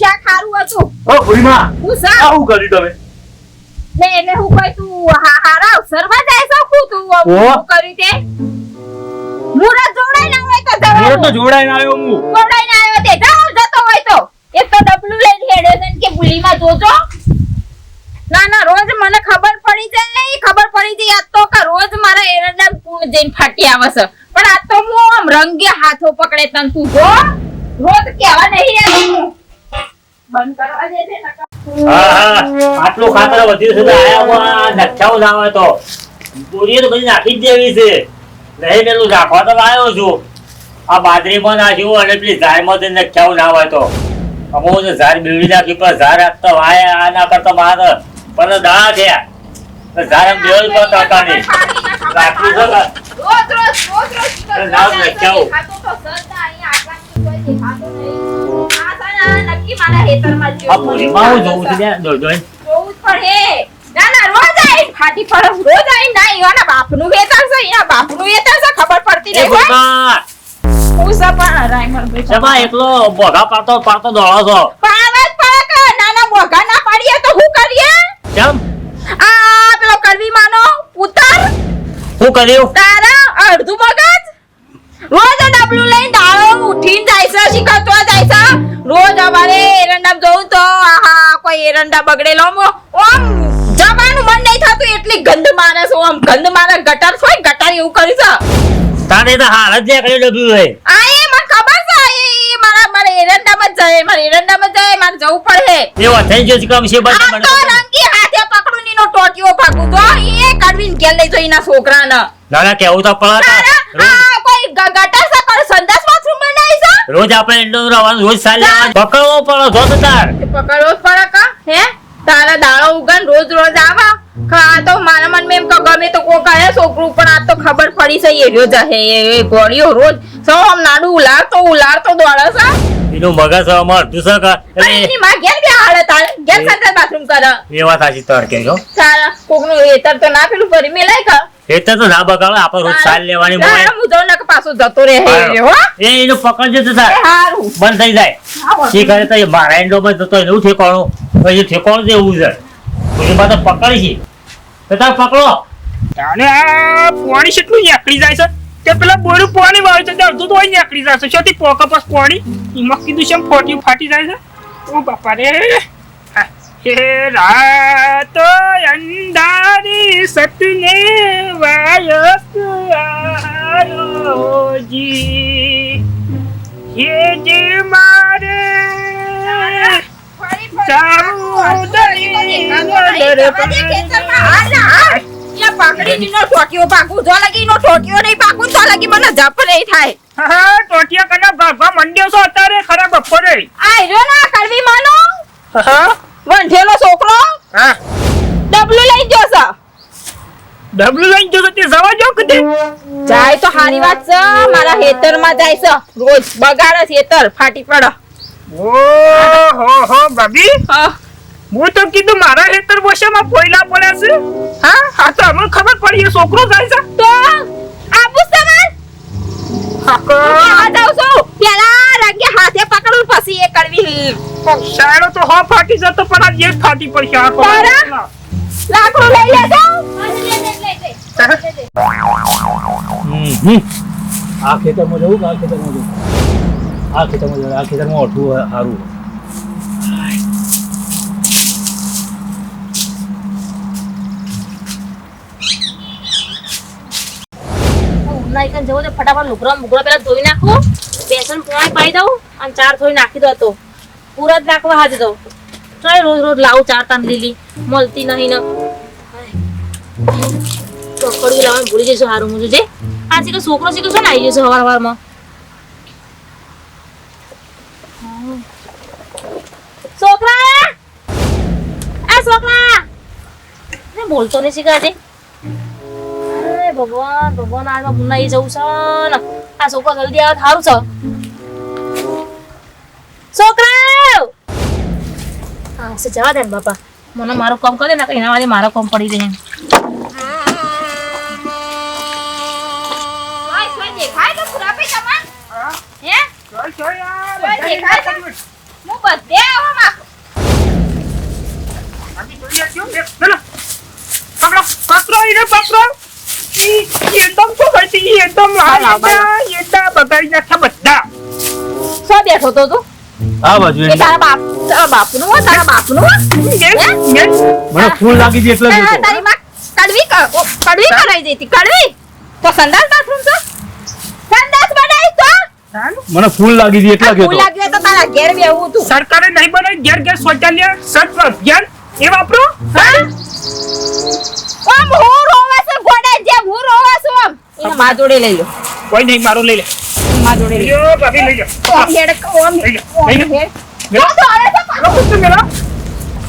શાક ખારું હતું. ઓ ભૂરીમાં હું સા આવું કર્યું તમે? ને એટલે હું કોઈ તું હારા અવસરમાં જાય છો તું ઓ. હું કર્યું તે મુરત જોડાઈ ના હોય તો મોર તો જવા જોડાઈને આવ્યો હું. જોડાઈ ના આવ્યો તે જાવ જતો હોય તો એક તો ડબલું લઈને હેડે છે ને કે ભૂલીમાં જોજો. ના ના રોજ મને ખબર પડી જાય આજ તો કે રોજ મારા એરંડા કુણ જઈને ફાટી આવે છે પણ આજ તો હું આમ રંગે હાથો પકડે તન તું જો રોજ કેવા નહીં આવું બંધ કરવા દે છે નકા હા હા આટલું ખાતર વધ્યું છે તો આયા નખ્યાઓ લાવે તો પૂરીએ તો બધી નાખી જ દેવી છે નહીં પેલું રાખવા તો લાવ્યો છું આ બાજરીમાં નાખ્યું અને પેલી ઝાડમાં જઈને નખ્યાઓ ના હોય તો અમુક ઝાડ બીડી નાખી પણ ઝાડ રાખતો વાય આ ના કરતો મારે પણ દા થયા ઝાડ એમ બેલ કરતા હતા નહીં રાખવું છે કે રોજ નામ નખ્યાઓ ખાતો તો સરતા અહીંયા આટલા કોઈ દેખાતો નહીં આ સાના નક્કી મારા હેતરમાં જ આ પૂરીમાં હું જોઉં છું ત્યાં જોઈ જોવું જ પડે ના ના રોજ આઈ ફાટી પડે રોજ આઈ ના ઈવાના બાપનું વેતર છે ઈના બાપનું વેતર છે ખબર પડતી એ નહીં હોય ભૂરીમાં હું સપા રાયમણ ભાઈ શેમાં એકલો બોઘા પાડતો દોડો છો પાવત પડે કે નાના બોગા ના પાડીએ તો હું કરીએ કેમ આ પેલો કડવી માનો પુત્ર શું કર્યું તારા અડધું મગજ રોજ ડબલું લઈને દાળો ઉઠીને જાય છે શીખતો જાય છે રોજ અમારે એરંડા જોઉં તો આહા કોઈ એરંડા બગડેલો ઓમ જવાનું મન નહીં થતું એટલી ગંધ મારે છે ઓમ ગંધ મારે ગટર હોય ગટર એવું કરી છે તારે તો હાલ જ નીકળી ડબ્યું હોય આ એ મને ખબર છે એ મારા એરંડામાં જ જાય મારે જવું પડે એવા થઈ ગયો છે કામ છે આ તો રંગી હાથે પકડું નીનો ટોટિયો ભાગું તો એ કાઢવીને ઘેર લઈ જઈ ના છોકરાને નાના કેવું તો પડતા આ કોઈ ગટર છે પર સંદાસ બાથરૂમ બનાવી છે રોજ આપણે ઇન્ડોર રવાનું રોજ સાલ લેવાનું પકડવો પડો જો તો તાર પકડવો જ પડે કા હે તારા દાડો ઉગન રોજ આવા ખા તો મારા મન એમ કે ગમે તો કોક આયા છોકરું પણ આ તો ખબર પડી છે એ રોજ હે એ ગોળીઓ રોજ સો આમ નાડું ઉલાડતો દોડે છે એનું મગજ અમાર તું કે પણ એની માં ઘેર બે હાડે તારે ઘેર સંદાસ બાથરૂમ કરે એ વાત સાચી તાર કે જો તારા કોકનું એતર તો ના પેલું કરી મેલાય કા એટલે તો ના બગાડો આપણે રોજ સાલ લેવાની મોય હું જાઉં ને કે પાછો જતો રહે હે હો એ એનું પકડજો તો તાર હારું બંધ થઈ જાય શી કરે તો એ મારા ઇન્ડોમાં જતો એનું ઠેકાણું પછી ઠેકાણું દેવું છે એમાં તો પકડી છે તો તાર પકડો અને આ પાણી કેટલું નીકળી જાય છે કે પેલા બોરું પાણી વાવે છે અડધું તો હોય નીકળી જાય છે શોથી પોકા પાસ પાણી એમાં કીધું છે ફાટી જાય છે ઓ બાપા રે હે રાત અંધારી સતને વાયક આરોજી હે જે મારે ટોટિયા કના ભાગવા મંડ્યો છો અત્યારે ખરા બપોરે વંઠેલો છોકરો હા ડબલું લઈ જશે ડબલું લઈને જતો તે જવા જો કદે જાય તો હારી વાત છે મારા હેતરમાં જાય છે રોજ બગાડે છે હેતર ફાટી પડે હો ભાભી હા હું તો કીધું મારા હેતર વશામાં પોયલા પડ્યા છે હા આ તો અમને ખબર પડી એ છોકરો જાય છે તો આપું સમાન આ જાઉં છું પેલા રંગે હાથે પકડું પછી એ કરવી શાયરો તો હો ફાટી જતો પણ આ એક ફાટી પડશે આ તારા? લાકડું લઈ લેજો આ ખેતરમાં જવું આ ખેતરમાં જવું આ ખેતરમાં ઓઠું સારું નાઈકન જવો તો ફટાફટ લુગડા પેલા ધોઈ નાખો બેસન પાણી પાઈ દઉં અને ચાર થોડી નાખી દો તો પૂરા જ નાખવા હાજ દઉં ચાલ રોજ લાવું ચાર તાન લીલી મળતી નહીં ને ચોકડી લાવવાનું ભૂલી જઈશું હારું મુજુ જે આ છે કે છોકરો છે કે શું આવી જશે હવારમાં છોકરા બોલતો નહીં શીખે આજે ભગવાન આમાં ભૂનાઈ જવું છે ને આ છોકરો જલ્દી આવે સારું છે છોકરા હા જવા દે ને બાપા મને મારું કામ કરે ને એના માટે મારો કામ પડી રહે દેખાય તો ખરાબે તમાર હે દેખાય હું બધે આવામાં ભાભી જોઈ આજો પેલો પકડો પકડો ઈને પકડો એકદમ તો ગઈ એકદમ એકદમ બગાડી નાખ્યા બધા સો બેઠો તો તું આ બાજુ એ તારા બાપનું હો, તારા બાપનું હો? મને ફૂલ લાગી ગઈ એટલે જોતો. તારી માં કડવી કરાઈ દેતી કડવી તો સંડાસ બાથરૂમ તો સંડાસ બનાવી તો મને ફૂલ લાગી ગઈ એટલે ભૂલ જોતો. લાગ્યું હોય તો તારા ઘેર બેહવું તું સરકારે નહીં બનાવી ઘેર ઘેર શૌચાલય સર્વ અભિયાન એ વાપરો ઓમ હું રોવા છું ગોડા જેમ હું રોવા છું ઓમ એને માં જોડે લઈ લો કોઈ નહીં મારો લઈ લે માં જોડે લઈ લો યો ભાભી લઈ લે ઓમ હેડ ઓમ લઈ લે, ઓમ લઈ લે. હેડ મેલો. તો હવે તો મારો કુસ્તો મેલો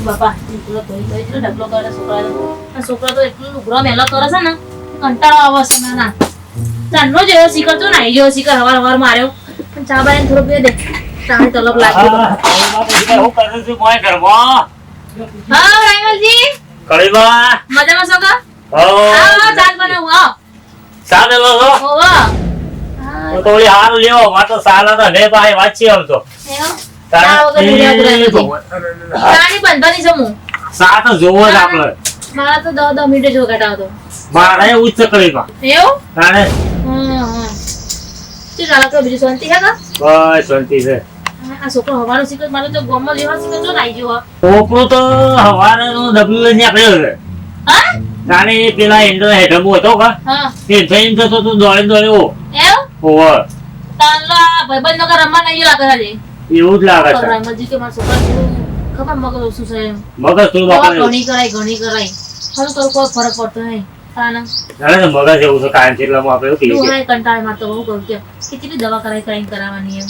બાપા એટલો ધોઈ એટલો ઢગલો કરે છોકરા તો એટલું લુગડો મેલો કરે છે ને કંટાળો આવે છે ના ચાંદનો જેવો શીખર તો નાઈ જેવો શીખર હવાર માર્યો પણ ચા બાઈને થોડો પીએ દે ચાની તલબ લાગી હું કરું છું મોય ઘરમાં હા રાયવલજી કળીમાં મજામાં છો કા હો આવો ચાલ બનાવું આવો સાને લો છો હોવા હું તો ઓલી હારું લેવો માં તો સાલા તો લે ભાઈ વાંચી આવતો ચાની બંધાની છે હું સા તો જોવો જ આપણે મારા તો 10 મિનિટે જો ઘટાડો મારે ઉચ્ચ કળીમાં એવું તાણે શું ચાલે તો બીજું શાંતિ છે કા બસ શાંતિ છે આ છોકરો હવાનો શીખર મારે તો ગોમમાં લેવા શીખર જો નાઈ ગયો છોકરો તો હવારે ડબલ્યુ લઈને નીકળ્યો છે હા તાણે એ પેલા ઇન્ડો હેઠમો હતો કા હા એ થઈને જતો તો દોડે એવું ઓવર તાનલો આ ભાઈબંધનો ઘર રમવા નહીં લાગે છે એવું જ લાગે છે રામજી કે મારા છોકરા ખબર મગજ ઓછું છે એમ મગજ થોડું દવા બાપા ઘણી કરાય ખરું કરું કોઈ ફરક પડતો નહીં તાના જાણે ને મગજ એવું છે કાયમ એટલામાં આપણે એવું તું કહીએ હાય કંટાળે મારતો બહુ કહું કે કેટલી દવા કરાવીને કરાવવાની એમ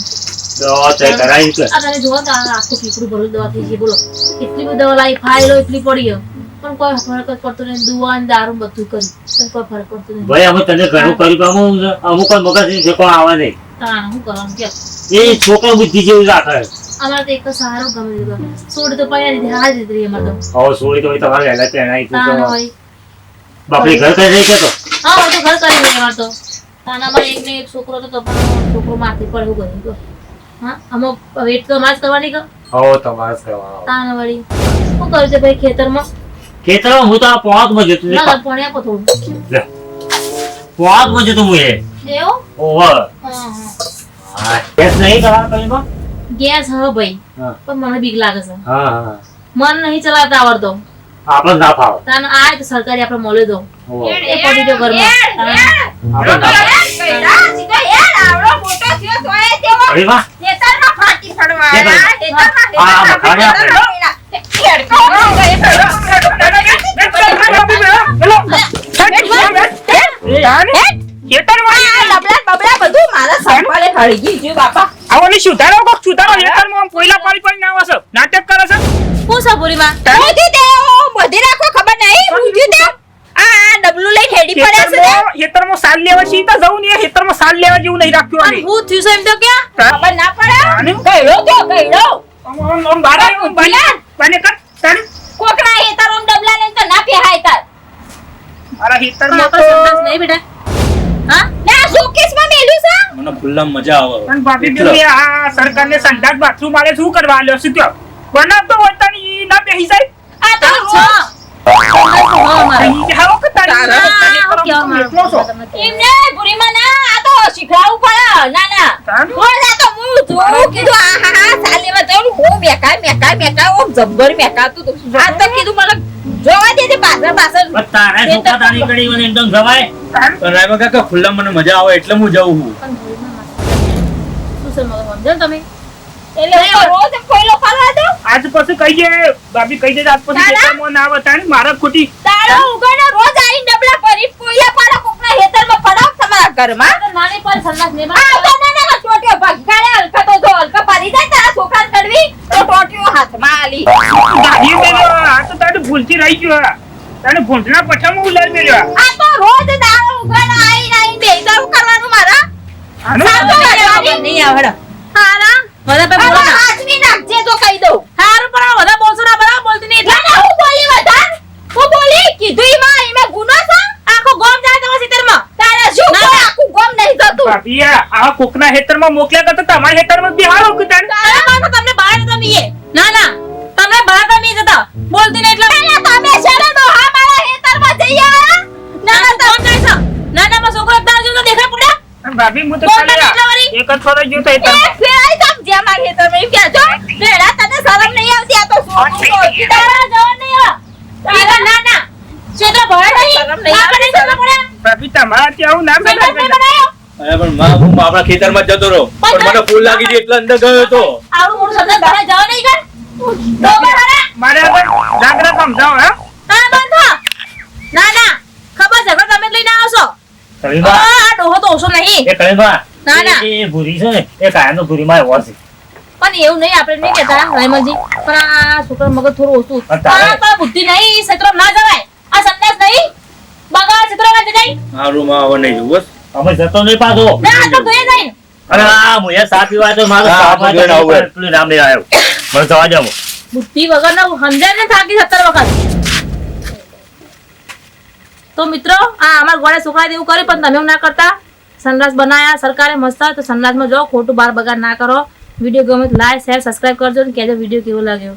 દવા તો કરાવી છે આ તને જોવો તો આ આખું પીપળું ભરેલું દવા થઈ ગઈ બોલો એટલી બધી દવા લાવી ફાઇલો એટલી પડી પણ કોઈ ફરક જ પડતો નહીં દુવા ને દારૂ બધું કર્યું પણ કોઈ ફરક પડતો નહીં ભાઈ અમે તને ઘણું કર્યું અમુક મગજ છે કોઈ આવે નહીં તાના શું કરવાનું કે એ છોકરો બુદ્ધિ જેવું રાખે અમારે તો એક તો સહારો ગમે દીધો સોડ તો પડ્યા દીધી હાજ દીધી અમારે તો હવે સોળી તો તમારે વહેલા પહેણાઈ તું તાના તો હોય બાપડી ઘર કઈ રહી કેતો હા હું તો ઘર કરી લઈ અમારે તો તાનામાં એક ને એક છોકરો તો પણ છોકરો માથે પડે એવું કર્યું તો હા અમુક વેટ તો માજ કરવાની કે હવે તમારે જ કરવાનો તાના વળી શું કર્યું છે ભાઈ ખેતરમાં ખેતરમાં હું તો આ પોહાતમાં જતો ના ના પણ આપો થોડું પોહાતમાં જતો હું એ એવું ઓવર હા ગેસ નહીં કરવા કઈમાં ગેસ હા ભાઈ હા પણ મને બીક લાગે છે હા હા મન નહીં ચલાવતા આવડતો આપણે ના ફાવે તાને આ તો સરકારી આપણે મળ્યો તો ઓવર. એ પડી ગયો ઘરમાં આપણે ના ફાવે. અરે વાહ આવવાની સુધારો કોક સુધારો હેતરમાં આમ કોયલા પાડી પાડી ના આવે છે નાટક કરે છે હું સાબુરીમાં હેતરમાં સાલ લેવા છીએ તો જવું ને હેતરમાં સાલ લેવા જેવું નહીં રાખ્યું અને હું થયું છે એમ તો ક્યાં આમ બાર આવ્યો, બને કર તારી મારા હેતરમાં તો નહીં બેટા હા મને ખુલ્લામાં મજા આવે પણ ભાભી પેલી આ સરકારને સંડાસ બાથરૂમ વાળે શું કરવા આલ્યો છે ત્યાં બનાવતો હોય તો ઈ ના બેહી જાય આ તો છો હા મારે ઈ હાલો કે તારી હું કેવા માંગુ એટલો છો. છું તમે એમને ભૂરીમાં ના આ તો શીખડાવવું પડે ના ના તાન? રોજ આ તો હું જોઉં કીધું આ હા હા સાલેમાં જવું હું મેકા ઓમ જબ્બર મેકાતું તું આ તો કીધું મને જોવા દેજે પાછળ પણ તારે છોકરા તારી કડી મને એકદમ જવાય પણ રાયમાં કાકા ખુલ્લામાં મને મજા આવે એટલે હું જાઉં છું પણ ભૂરીમાં શું છે મગજ સમજો ને તમે એટલે હું તો રોજ કોયલો કરવા દઉં આજ પછી કહી દે ભાભી કહી દે આજ પછી તારા? ખેતરમાં ના આવે તારી મારા ખોટી તારો ઉગાડો રોજ આઈને ડબલા ભરી કોયલા પાડો કોકના હેતરમાં પડાવ તમારા ઘરમાં આ તો નાની પર સંડાસ ને આ તો ના ટોટીઓ ભગાડે હલકા તો જો હલકા પાડી જાય તારા છોકરા ચડવી તો ટોટીઓ હાથમાં આલી દાઢી મેલ્યો આ તો તારી ભૂલથી રહી ગયો તારે ભૂંડના પઠામાં ઉલાઈ મેલ્યો આ તો રોજ દાડો ઉગાડો આઈને બેસારું કરવાનું મારા આનો સાચો કરવાની. નહીં આવડે હારા બધા પે બોલો હવે હાથની નાખજે તો કહી દઉં હારું પણ આ બધા બોલશો ના બધા બોલતી નહીં ના ના હું બોલી વધાર હું બોલી કીધું ઈમાં ગુનો છે આખો ગોમ જાય તમારા સીતરમાં તારે શું ના, કોઈ ના. આખું ગોમ નહીં જતું ભાભી આ કોકના હેતરમાં મોકલ્યા કરતા તમારા હેતરમાં બિહારો કે તારે તારા માં તો તમને બહાર તો મીએ હું આપણા ખેતરમાં જ જતો રહ્યો પણ મને ફૂલ લાગી ગઈ એટલે અંદર ગયો હતો. આવડું મોટું સંડાસ બહાર જાવ નહીં કર તો બહાર મારે હવે જાગરા સમજાવો હે ના બંધ થા. ના ના ખબર છે તમે જ લઈને આવો છો કલીબા આ ડોહો તો ઓછો નહીં એ કલીબા ના, ના. એ ભૂરી છે ને એ કાયમનો ભૂરીમાં એવો છે. પણ એવું નહીં આપણે નહીં કહેતા રાયમલજી પણ આ છોકરા મગજ થોડું ઓછું પણ તારે- પણ બુદ્ધિ નહીં સત્રો ના જવાય આ સંદાસ નહીં બગા સત્રો માં જઈ મારું માં હવે નહીં જવું બસ. અમે જતો નહીં પાછો. ના તો ગયે નહીં અને આ મુએ સા પીવા તો મારો હા, સા હું જોઈને આવું માં પેલું નામ લઈ આવ્યો. મને જવા દે હું. બુદ્ધિ વગર ના સમજાય ને થાકી 17 વખત તો મિત્રો આ અમાર ગોળે છોકરા એવું કર્યું પણ તમે એવું ના કરતા સનરાઈઝ બનાયા સરકારે મસ્ત તો સનરાઈઝમાં જાઓ ખોટું બાર બગાડ ના કરો વિડીયો ગમે તો લાઈક શેર સબસ્ક્રાઇબ કરજો અને કહેજો વિડીયો કેવો લાગ્યો